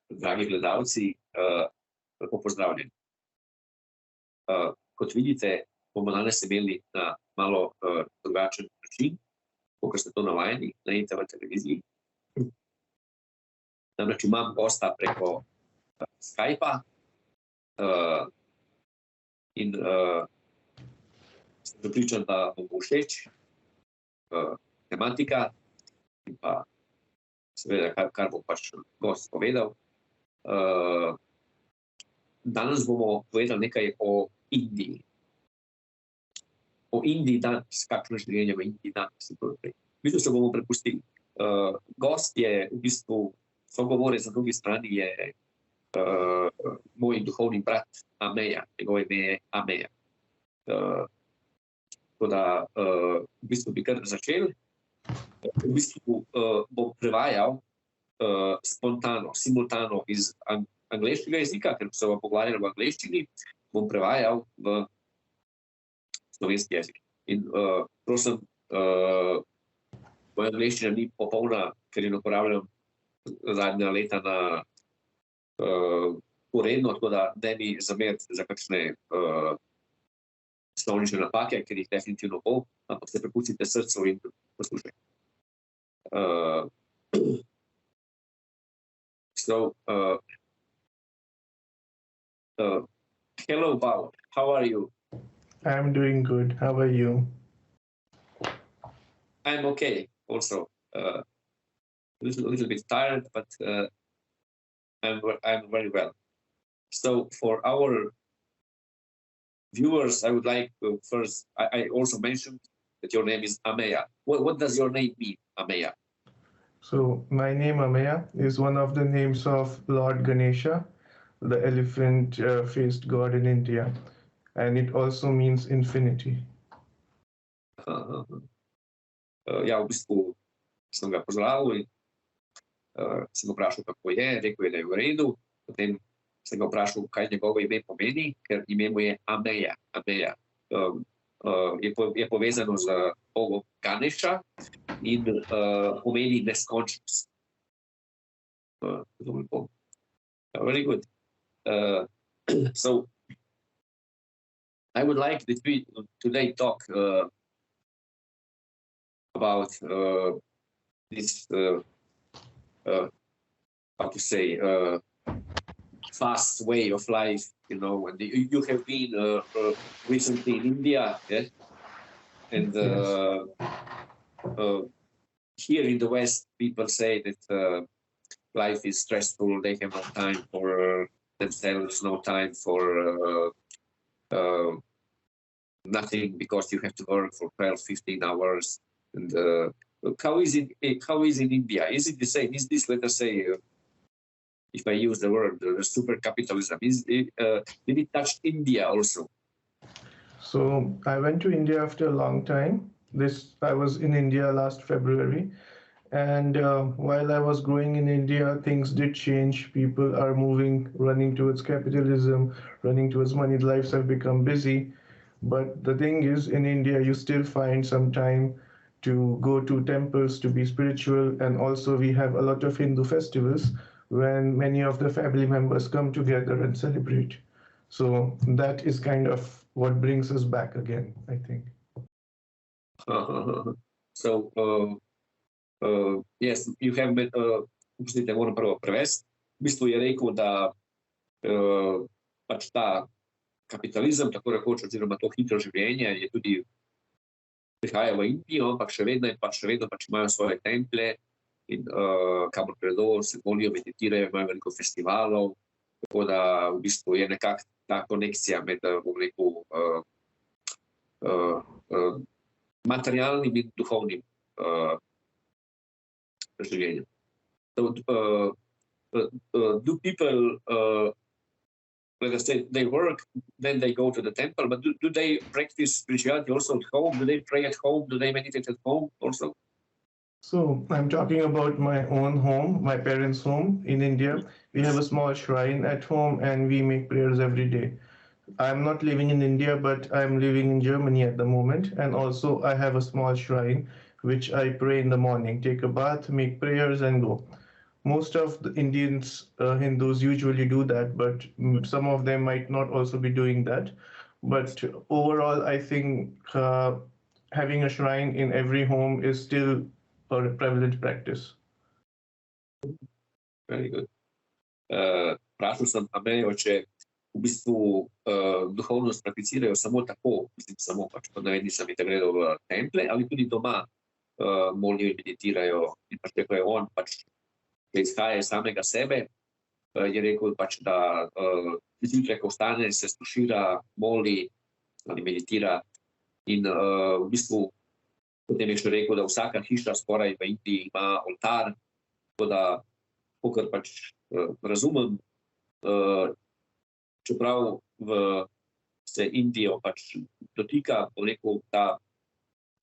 Dragi gledalci, lepo pozdravljeni. Kot vidite, bomo danes imeli na malo drugačen način, kot ste to navajeni na ITV televiziji. Namreč imam gosta preko Skypa in sem pripričan, da vam bo všeč tematika in pa seveda, kar bo pač gost povedal. Danes bomo povedali nekaj o Indiji. O Indiji danes, kakšno življenje v Indiji danes in tako naprej. V bistvu se bomo prepustili. Gost je v bistvu, sogovorec na drugi strani je moj duhovni brat Ameya, njegovo ime je Ameya. Tako da v bistvu bi kar začel. V bistvu bom prevajal spontano, simultano iz angleškega jezika, ker se bom pogovarjal v angleščini, bom prevajal v slovenski jezik. In prosim, moja angleščina ni popolna, ker jo uporabljam zadnja leta na uredno, tako da ne mi zameriti za kakšne slovnične napake, ker jih definitivno bo, ampak se prepustite srcu in poslušajte. Hello, Bao. How are you? I'm doing good. How are you? I'm okay. Also, a little bit tired, but I'm very well. So, for our viewers, I would like to first. I also mentioned that your name is Ameya. What does your name mean, Ameya? So, my name Ameya is one of the names of Lord Ganesha, the elephant-faced god in India, and it also means infinity. Ja, v bistvu sem ga pozdravil in sem ga vprašal, kako je, rekel je, da je v redu. Potem sem ga vprašal, kaj njegovo ime pomeni, ker ime mu je Ameya. Ameya je povezano z bogom Ganesha in pomeni neskončnost. Very good. So, I would like that we today talk about this, how to say, fast way of life, you know, and you have been recently in India, yes? And here in the West, people say that life is stressful, they have no time for themselves, no time for nothing because you have to work for 12, 15 hours. And how is it in India? Is it the same? Is this, let us say, if I use the word, super capitalism, did it touch India also? So I went to India after a long time. I was in India last February. And while I was growing in India, things did change. People are running towards capitalism, running towards money. Lives have become busy. But the thing is, in India, you still find some time to go to temples, to be spiritual. And also we have a lot of Hindu festivals when many of the family members come together and celebrate. So that is kind of what brings us back again, I think. So, yes, you have met, moram prvo prevesti. V bistvu je rekel, da pač ta kapitalizem, tako rekoč, oziroma to hitro življenje je tudi prihaja v Indijo, ampak še vedno imajo svoje templje in kamor gredo, se molijo, meditirajo, imajo veliko festivalov, tako da v bistvu je nekako ta konekcija med, bom rekel, materialnim in duhovnim življenjem. So, do people, let us say, they work, then they go to the temple, but do they practice spirituality also at home? Do they pray at home? Do they meditate at home also? So I'm talking about my own home, my parents' home in India. We have a small shrine at home and we make prayers every day. I'm not living in India, but I'm living in Germany at the moment. And also I have a small shrine, which I pray in the morning, take a bath, make prayers and go. most of the Indians, Hindus usually do that, but some of them might not also be doing that. But overall, I think having a shrine in every home is still a prevalent practice. Very good. Vprašal sem Amejo, če v bistvu duhovnost prakticirajo samo tako, mislim, samo pač pod navednicami, da gredo v templje, ali tudi doma molijo in meditirajo. In pač rekel je on, pač, da izhaja iz samega sebe, je rekel pač, da zjutraj, ko vstane, se stušira, moli ali meditira. In v bistvu potem je še rekel, da vsaka hiša skoraj v Indiji ima oltar, tako da kakor pač razumem, čeprav se Indijo pač dotika, bom rekel,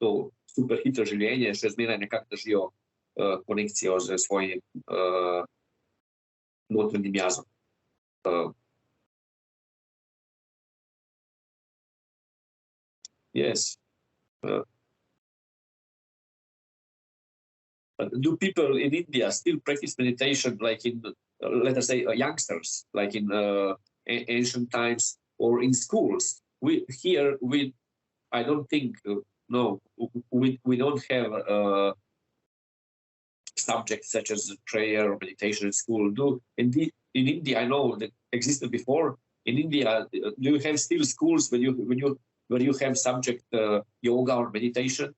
to super hitro življenje, še zmeraj nekako držijo konekcijo z svojim notranjim jazom. Yes. Do people in India still practice meditation like in, let us say, youngsters, like in ancient times or in schools? I don't think, no, we don't have subjects such as prayer or meditation in school. In India, I know that existed before. In India, do you have still schools where you have subject yoga or meditation?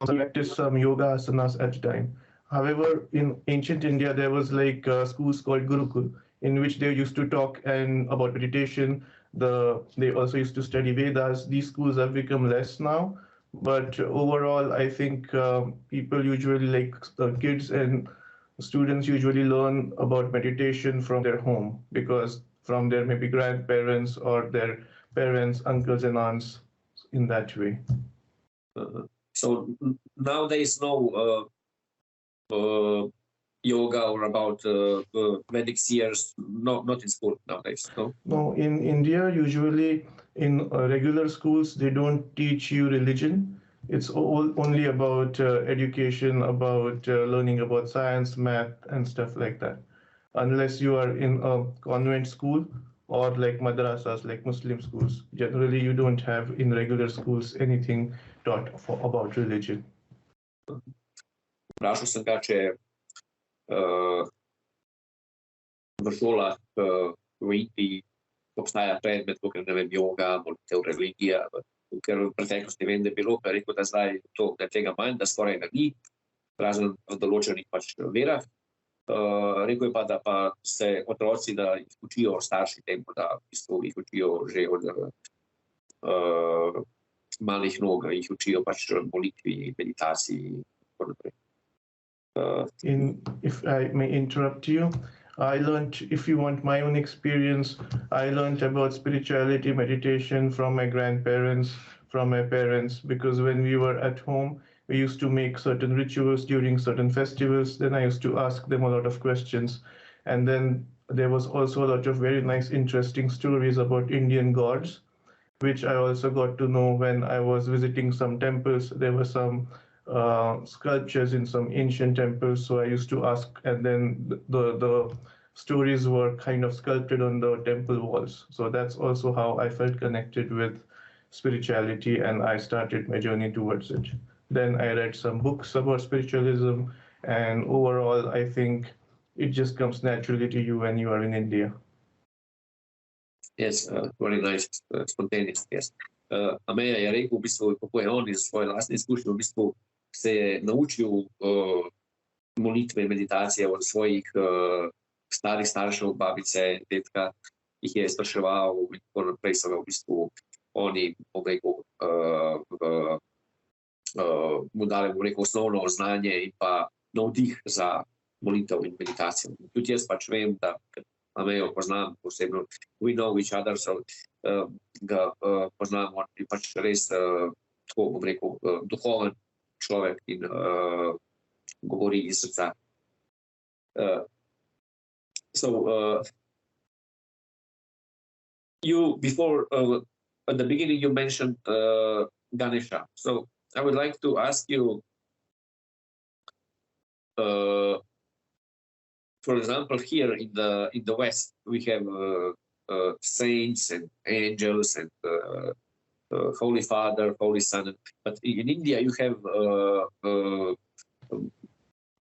Practice some yoga asanas at time. However, in ancient India, there was like schools called Gurukul, in which they used to talk about meditation. They also used to study Vedas. These schools have become less now, but overall, I think people usually, like kids and students, usually learn about meditation from their home, because from their maybe grandparents or their parents, uncles and aunts, in that way. So nowadays, no yoga or about Vedic seers, not in school nowadays, no? No, in India, usually in regular schools, they don't teach you religion. It's only about education, about learning about science, math, and stuff like that. Unless you are in a convent school or like madrasas, like Muslim schools. Generally, you don't have in regular schools anything taught about religion. Vprašal sem ga, če v šolah v Indiji obstaja predmet, kot ne vem, yoga, molitev, religija, ker v preteklosti vem, da je bilo, pa je rekel, da zdaj da tega manj, da skoraj ga ni, razen v določenih pač verah. Rekel je pa, da pa se otroci, da jih učijo starši temu, da v bistvu jih učijo že od malih nog, jih učijo pač molitvi, meditaciji in tako naprej. If I may interrupt you, I learned, if you want my own experience, I learned about spirituality, meditation from my grandparents, from my parents, because when we were at home, we used to make certain rituals during certain festivals. Then I used to ask them a lot of questions. And then there was also a lot of very nice, interesting stories about Indian gods, which I also got to know when I was visiting some temples. There were some sculptures in some ancient temples. So I used to ask, and then the stories were kind of sculpted on the temple walls. So that's also how I felt connected with spirituality, and I started my journey towards it. Then I read some books about spiritualism, and overall, I think it just comes naturally to you when you are in India. Yes, very nice, spontaneous, yes. Ameya je rekel, v bistvu, kako je on iz svoje lastne izkušnje v bistvu se je naučil molitve in meditacije od svojih starih staršev, babice, tetka, jih je spraševal in tako naprej, so ga v bistvu oni, bom rekel, mu dali, bom rekel, osnovno znanje in pa navdih za molitev in meditacijo. Tudi jaz pač vem, da Amejo poznam posebno, we know each other, so ga poznam, on je pač res, tako bom rekel, duhoven človek in govori iz srca. So, you, before at the beginning you mentioned Ganesha. So I would like to ask you, for example, here in the West, we have saints and angels and Holy Father, Holy Son. But in India, you have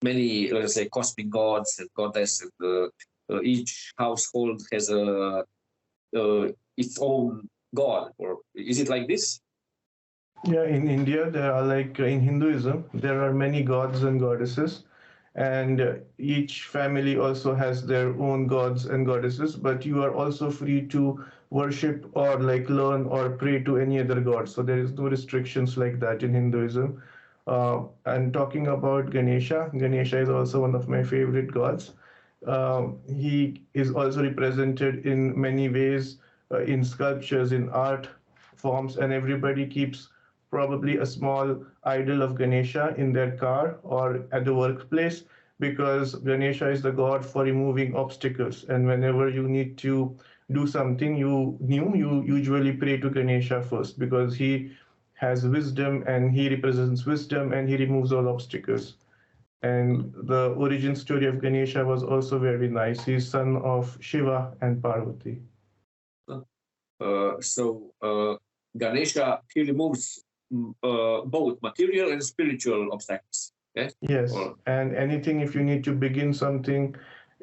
many, let's say, cosmic gods and goddesses. And each household has its own god. Or is it like this? Yeah, in India, there are like in Hinduism, there are many gods and goddesses, and each family also has their own gods and goddesses, but you are also free to worship or like learn or pray to any other god. So there is no restrictions like that in Hinduism. And talking about Ganesha, Ganesha is also one of my favorite gods. He is also represented in many ways in sculptures, in art forms, and everybody keeps probably a small idol of Ganesha in their car or at the workplace because Ganesha is the god for removing obstacles. And whenever you need to do something you usually pray to Ganesha first because he has wisdom and he represents wisdom and he removes all obstacles. And the origin story of Ganesha was also very nice. He's son of Shiva and Parvati. So Ganesha, he removes both material and spiritual obstacles. Yes. Yes, and anything if you need to begin something,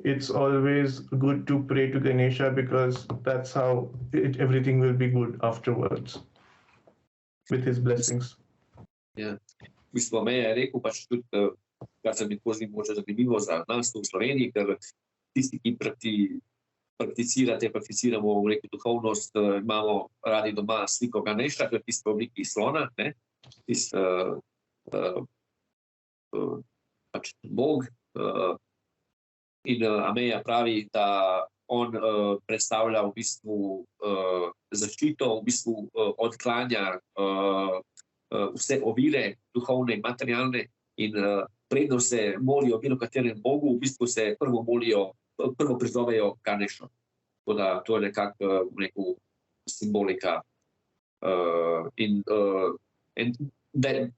it's always good to pray to Ganesha because that's how everything will be good afterwards with his blessings. Yeah. Mislim, Ameja je rekel, pač tudi, kar se mi zdi mogoče zanimivo za nas v Sloveniji, ker tisti, ki prakticiramo, rekel, duhovnost, imamo radi doma sliko Ganesha, to je tisti v obliki slona, ne? Tisti pač Bog. In Ameja pravi, da on predstavlja v bistvu zaščito, v bistvu odklanja vse ovire, duhovne in materialne, in predno se molijo bilo katerem Bogu, v bistvu se prvo prizovejo Ganešo. Tako da to je nekako, rekel, simbolika. And that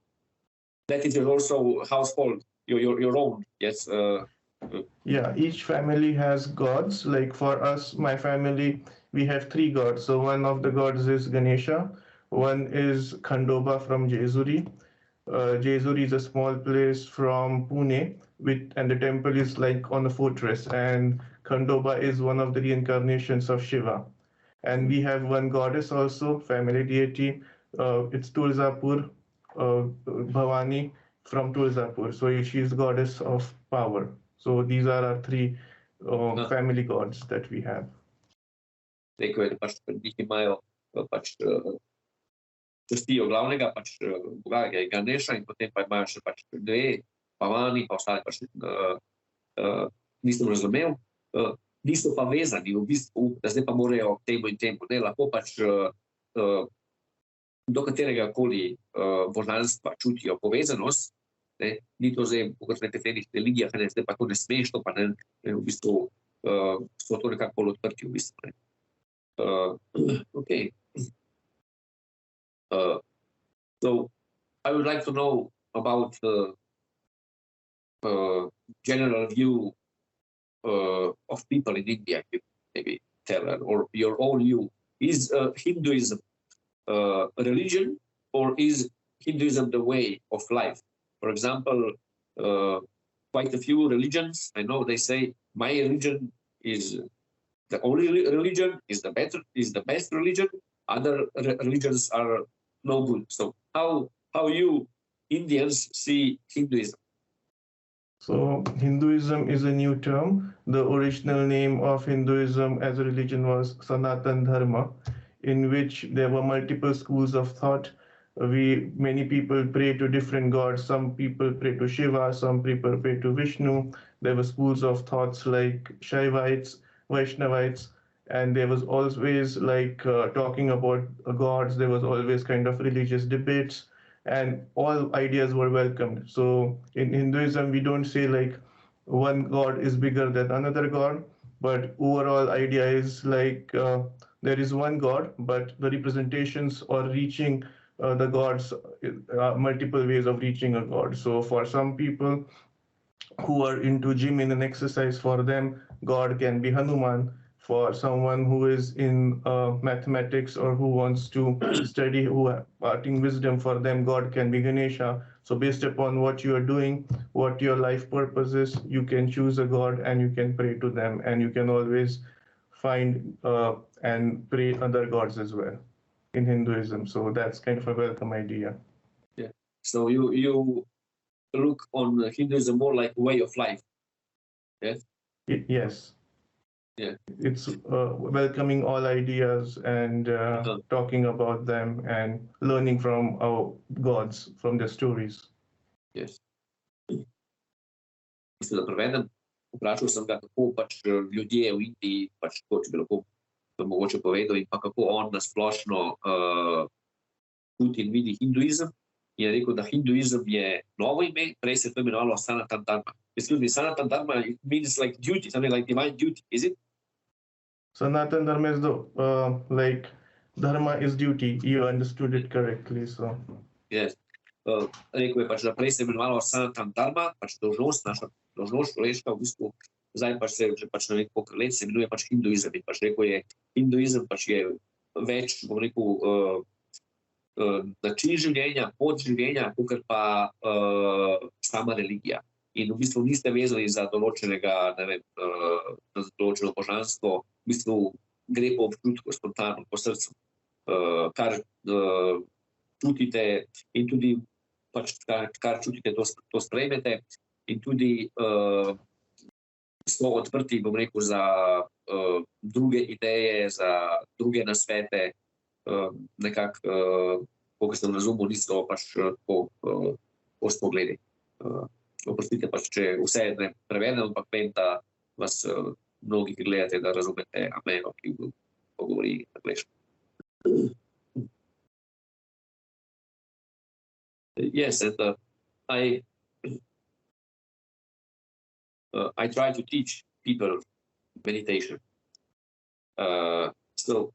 is also household, your own, yes? Yeah, each family has gods. Like for us, my family, we have three gods. So one of the gods is Ganesha. One is Khandoba from Jesuri. Jesuri is a small place from Pune, and the temple is like on a fortress. And Khandoba is one of the reincarnations of Shiva. And we have one goddess also, family deity. It's Tulzapur, Bhavani from Tulzapur. So she is goddess of power. So these are our three family gods that we have. Rekel je, da pač njih imajo pač častijo glavnega pač boga, je Ganesha, in potem pa imajo še pač dve, Bhavani, pa ostale pač nisem razumel. Niso pa vezani v bistvu, da zdaj pa morajo temu in temu. Ne, lahko pač do katerega koli božanstva čutijo povezanost. Ne, ni to zdaj v nekaterih religijah, ne, zdaj pa to ne smeš, to pa ne, v bistvu so to nekako bolj odprti v bistvu. Ne. Okay. So I would like to know about general view of people in India, maybe tell, or your own view. Is Hinduism a religion, or is Hinduism the way of life? For example, quite a few religions, I know they say, my religion is the only religion, is the best religion. Other religions are no good. So how you Indians see Hinduism? So Hinduism is a new term. The original name of Hinduism as a religion was Sanatan Dharma, in which there were multiple schools of thought. Many people pray to different gods. Some people pray to Shiva, some people pray to Vishnu. There were schools of thoughts like Shaivites, Vaishnavites, and there was always like talking about gods. There was always kind of religious debates, and all ideas were welcomed. So in Hinduism, we don't say like one god is bigger than another god, but overall idea is like there is one God, but the representations or reaching the gods, multiple ways of reaching a God. So for some people who are into gym and exercise, for them God can be Hanuman. For someone who is in mathematics or who wants to study, who are imparting wisdom, for them God can be Ganesha. So based upon what you are doing, what your life purpose is, you can choose a God and you can pray to them, and you can always find and pray other gods as well in Hinduism. So that's kind of a welcome idea. Yeah. So you look on Hinduism more like way of life. Yes. Yes. Yeah. It's welcoming all ideas and talking about them and learning from our gods, from their stories. Yes. Mislim, da prevedem, vprašal sem ga, kako pač ljudje v Indiji, pač to, če bi lahko mogoče povedal, in pa kako on nasplošno čuti in vidi hinduizem. Je rekel, da hinduizem je novo ime, prej se je to imenovalo Sanatan Dharma. Excuse me, Sanatan Dharma, it means like duty, something like divine duty, is it? Sanatan Dharma is the like dharma is duty. You understood it correctly. So yes. Rekel je pač, da prej se je imenovalo Sanatan Dharma, pač dolžnost, naša dolžnost človeška v bistvu, zdaj pač se že pač na nek koliko let se imenuje pač hinduizem. In pač rekel je, hinduizem pač je več, bom rekel, način življenja, pot življenja, kakor pa sama religija. In v bistvu niste vezani za določenega, ne vem, za določeno božanstvo, v bistvu gre po občutku, spontano, po srcu, kar čutite in tudi pač kar čutite, to sprejmete in tudi so odprti, bom rekel, za druge ideje, za druge nasvete, nekako, koliko sem razumel, niso pač po spogledi. Oprostite pač, če vse ne prevedem, ampak vem, da vas mnogi, ki gledate, da razumete Amejo, ki pogovori angleško. Yes, and I try to teach people meditation. So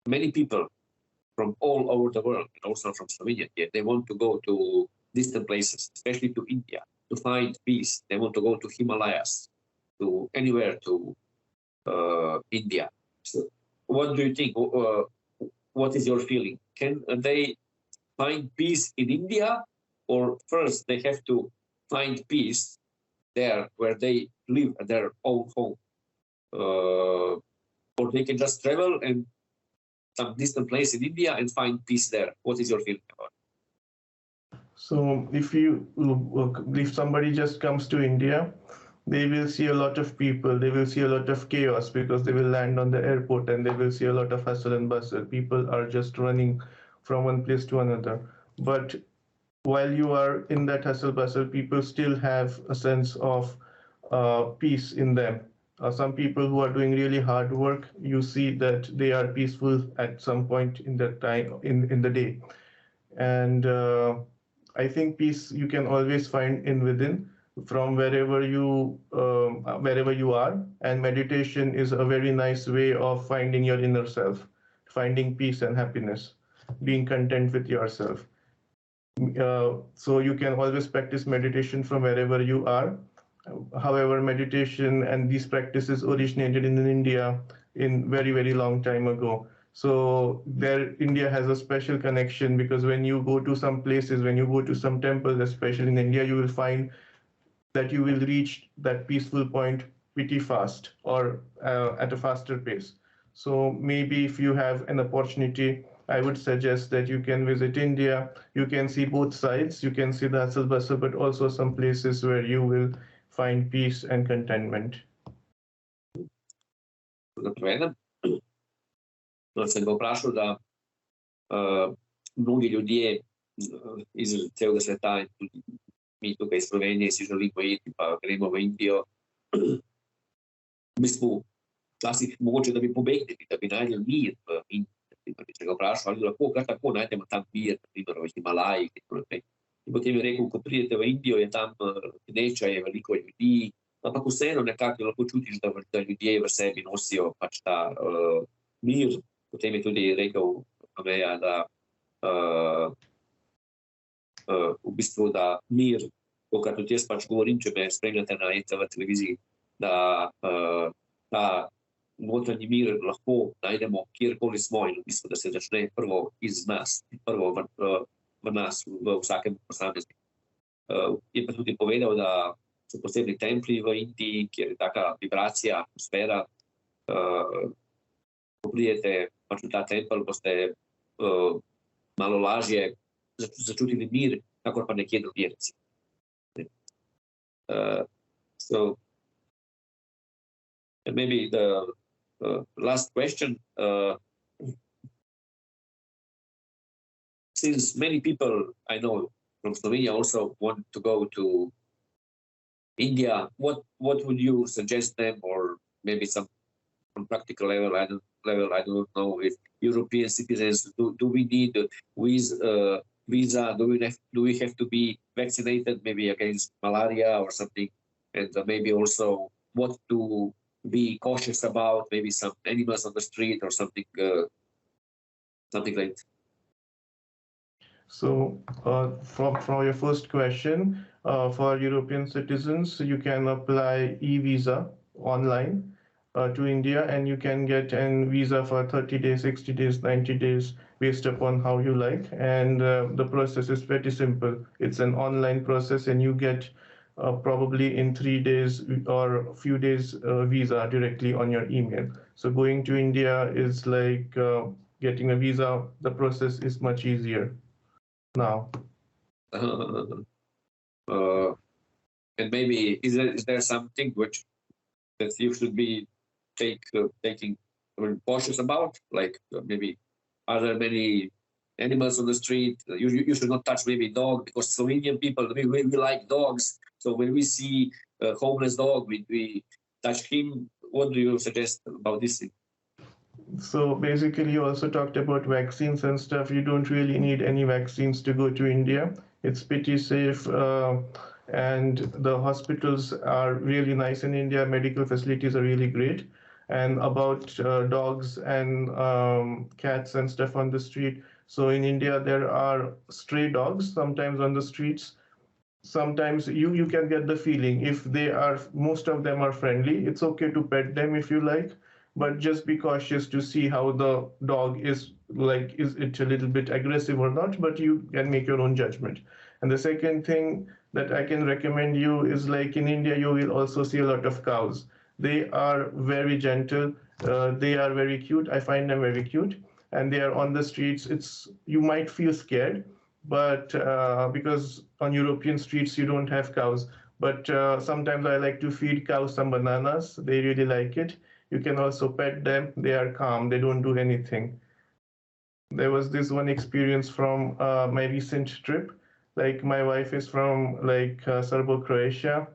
many people from all over the world, and also from Slovenia, they want to go to distant places, especially to India, to find peace. They want to go to Himalayas, to anywhere to India. So what do you think? What is your feeling? Can they find peace in India, or first they have to find peace there where they live at their own home? Or they can just travel and some distant place in India and find peace there. What is your feeling about it? So if somebody just comes to India, they will see a lot of people, they will see a lot of chaos, because they will land on the airport and they will see a lot of hustle and bustle. People are just running from one place to another. But while you are in that hustle bustle, people still have a sense of peace in them. Some people who are doing really hard work, you see that they are peaceful at some point in that time in the day. And I think peace you can always find in within, from wherever you are. And meditation is a very nice way of finding your inner self, finding peace and happiness, being content with yourself. So you can always practice meditation from wherever you are. However, meditation and these practices originated in India in very, very long time ago. So India has a special connection, because when you go to some places, when you go to some temples, especially in India, you will find that you will reach that peaceful point pretty fast, or at a faster pace. So maybe if you have an opportunity, I would suggest that you can visit India. You can see both sides. You can see the hustle bustle, but also some places where you will find peace and contentment. Sem ga vprašal, da mnogi ljudje iz celega sveta, in tudi mi tukaj iz Slovenije si želimo iti, pa gremo v Indijo. V bistvu, včasih mogoče, da bi pobegnili, da bi najdli mir v Indiji. Če ga vprašal, ali lahko kar tako najdemo tam mir, naprimer v Himalajih in tako naprej. In potem je rekel, ko pridete v Indijo, je tam gneča, je veliko ljudi, ampak vseeno nekako lahko čutiš, da ljudje v sebi nosijo pač ta mir, potem je tudi rekel Ameya, da v bistvu, da mir, kot tudi jaz pač govorim, če me spremljate na ETV televiziji, da ta notranji mir lahko najdemo kjerkoli smo in v bistvu, da se začne prvo iz nas, prvo v nas, v vsakem posamezniku. Je pa tudi povedal, da so posebni templji v Indiji, kjer je taka vibracija, atmosfera. Ko pridete pač v ta tempelj, boste malo lažje začutili mir, kakor pa nekje drugje. So maybe the last question. Since many people I know from Slovenia also want to go to India, what would you suggest them, or maybe some on practical level? I don't know if European citizens do we need visa? Do we have to be vaccinated maybe against malaria or something? And maybe also what to be cautious about, maybe some animals on the street or something like that. So for your first question, for European citizens, you can apply e-visa online to India, and you can get a visa for 30 days, 60 days, 90 days, based upon how you like. And the process is pretty simple. It's an online process, and you get probably in 3 days or a few days visa directly on your email. So going to India is like getting a visa. The process is much easier now. And maybe is there something which that you should be taking cautious about? Like maybe are there many animals on the street? You should not touch maybe dog, because Slovenian people we like dogs. So when we see a homeless dog, we touch him. What do you suggest about this thing? So basically, you also talked about vaccines and stuff. You don't really need any vaccines to go to India. It's pretty safe, and the hospitals are really nice in India. Medical facilities are really great. And about dogs and cats and stuff on the street. So in India, there are stray dogs sometimes on the streets. Sometimes you can get the feeling if most of them are friendly. It's okay to pet them if you like, but just be cautious to see how the dog is like. Is it a little bit aggressive or not? But you can make your own judgment. And the second thing that I can recommend you is, like in India, you will also see a lot of cows. They are very gentle. They are very cute. I find them very cute, and they are on the streets. You might feel scared, but because on European streets you don't have cows. But sometimes I like to feed cows some bananas. They really like it. You can also pet them. They are calm. They don't do anything. There was this one experience from my recent trip. Like my wife is from Serbo-Croatia.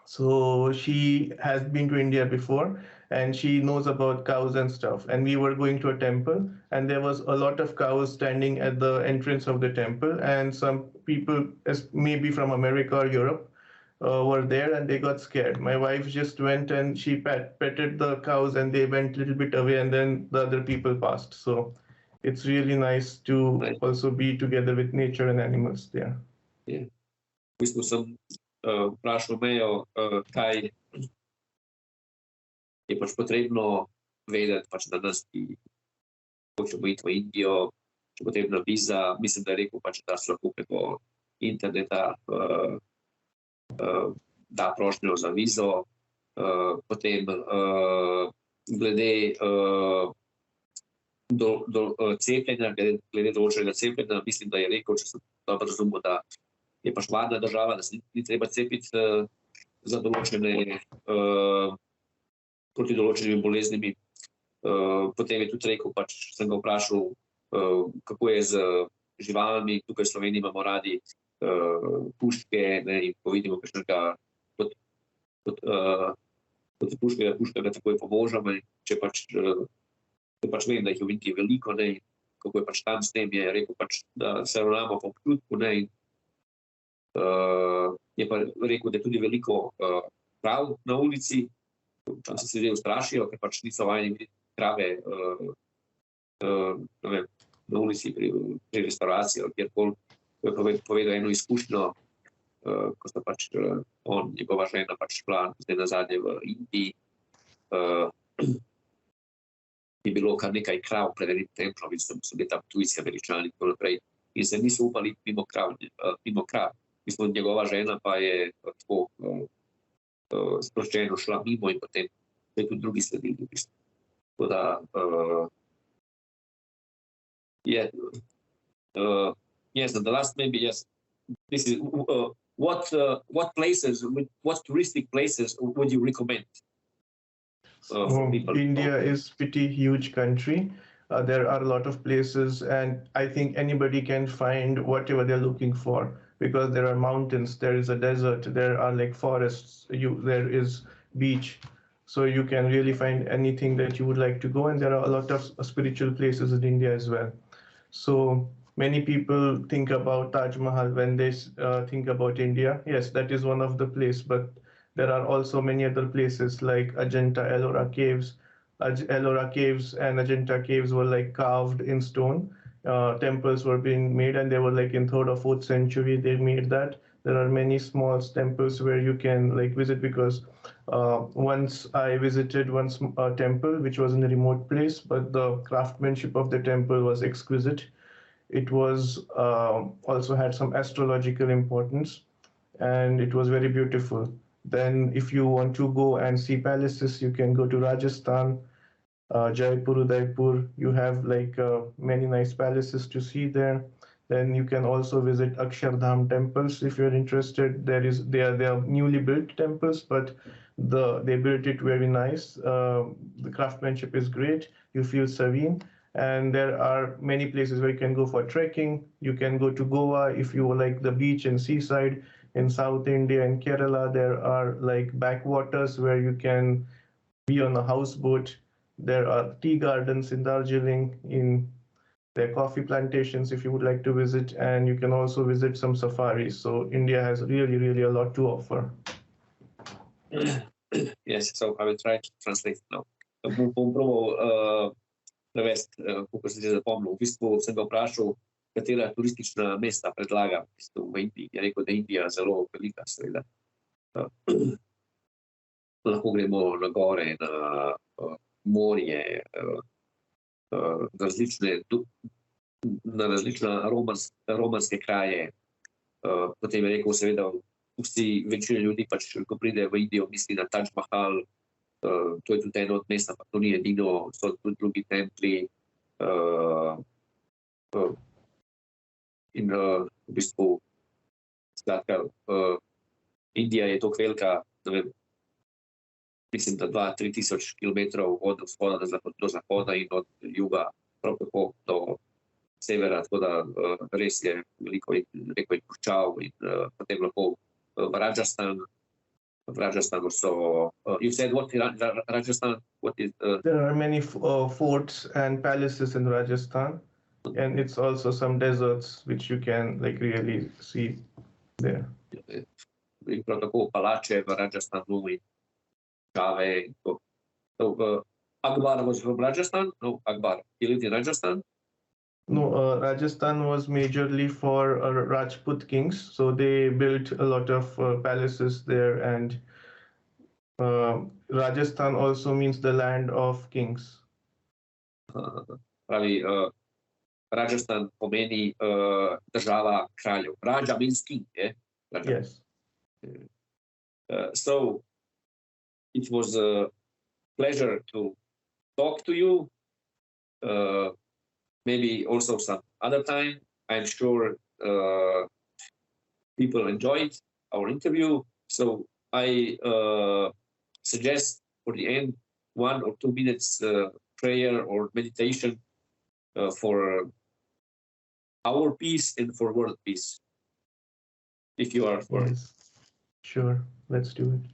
So she has been to India before, and she knows about cows and stuff. And we were going to a temple, and there was a lot of cows standing at the entrance of the temple. And some people, maybe from America or Europe, were there, and they got scared. My wife just went and she petted the cows, and they went a little bit away, and then the other people passed. So it's really nice to also be together with nature and animals there. Yeah. Vprašal Amejo, kaj je pač potrebno vedeti, pač da nas, ki hočemo iti v Indijo, če potrebna viza. Mislim, da je rekel, pač, da se lahko preko interneta da prošnjo za vizo. Potem glede cepljenja, glede določenega cepljenja, mislim, da je rekel, če sem dobro razumel, da je pač varna država, da se ni treba cepiti za določene proti določenimi boleznimi. Potem je tudi rekel, pač sem ga vprašal, kako je z živalmi. Tukaj v Sloveniji imamo radi puške, in ko vidimo kakšnega kot puškega takoj pobožamo. Če pač vem, da jih v Indiji veliko, kako je pač tam s tem, je rekel, pač, da se ravnamo po občutku. Je pa rekel, da je tudi veliko krav na ulici. Včasih se ljudje ustrašijo, ker pač niso vajeni videti krave na ulici pri restauraciji ali kjerkoli, ko je povedal eno izkušnjo, ko sta pač on, njegova žena pač šla zdaj nazadnje v Indiji, je bilo kar nekaj krav pred enim templom in so bili tam tujci, Američani in tako naprej in se niso upali mimo krav. Njegova žena pa je tako sproščeno šla mimo in potem so tudi drugi sledili. Tako da yes, and the last maybe, yes, this is what places, what touristic places would you recommend? India is pretty huge country. There are a lot of places, and I think anybody can find whatever they're looking for because there are mountains, there is a desert, there are like forests, there is beach, so you can really find anything that you would like to go. And there are a lot of spiritual places in India as well. So many people think about Taj Mahal when they think about India. Yes, that is one of the places, but there are also many other places like Ajanta, Ellora caves. Ellora caves and Ajanta caves were like carved in stone. Temples were being made, and they were like in 3rd or 4th century they made that. There are many small temples where you can like visit because once I visited one temple which was in a remote place, but the craftsmanship of the temple was exquisite. It was also had some astrological importance, and it was very beautiful. Then if you want to go and see palaces, you can go to Rajasthan, Jaipur, Udaipur. You have like many nice palaces to see there. Then you can also visit Akshardham temples if you're interested. They are newly built temples, but they built it very nice. The craftsmanship is great. You feel serene. And there are many places where you can go for trekking. You can go to Goa if you like the beach and seaside. In South India and Kerala, there are like backwaters where you can be on a houseboat. There are tea gardens in Darjeeling, there are coffee plantations if you would like to visit, and you can also visit some safaris. So India has really, really a lot to offer. Yes, so I will try to translate now. Bom probal prevesti, kako sem se zapomnil. V bistvu sem ga vprašal, katera turistična mesta predlaga v Indiji. Je rekel, da je Indija zelo velika, seveda. Lahko gremo na gore, na morje, na različne romanske kraje. Potem je rekel, seveda, večina ljudi pač, ko pride v Indijo, misli na Taj Mahal. To je tudi eno od mesta, pa to ni edino, so tudi drugi templi. In v bistvu, skratka, Indija je toliko velika, ne vem, mislim, da 2-3 tisoč kilometrov od vzhoda do zahoda in od juga prav tako do severa, tako da res je veliko, rekel je, puščav in potem lahko v Rajasthan. V Rajasthanu so, you said what in Rajasthan? What is? There are many forts and palaces in Rajasthan, and it's also some deserts which you can like really see there. Prav tako palače v Rajasthanu in kave. So, Akbar was from Rajasthan? No, Akbar. He lived in Rajasthan? No, Rajasthan was majorly for Rajput kings, so they built a lot of palaces there, and Rajasthan also means the land of kings. Pravi, Rajasthan pomeni država kraljev. Raja means king, yeah? Raja. Yes. So, it was a pleasure to talk to you. Maybe also some other time. I'm sure people enjoyed our interview. So I suggest for the end 1 or 2 minutes prayer or meditation for our peace and for world peace. If you are for it. Yes. Sure, let's do it.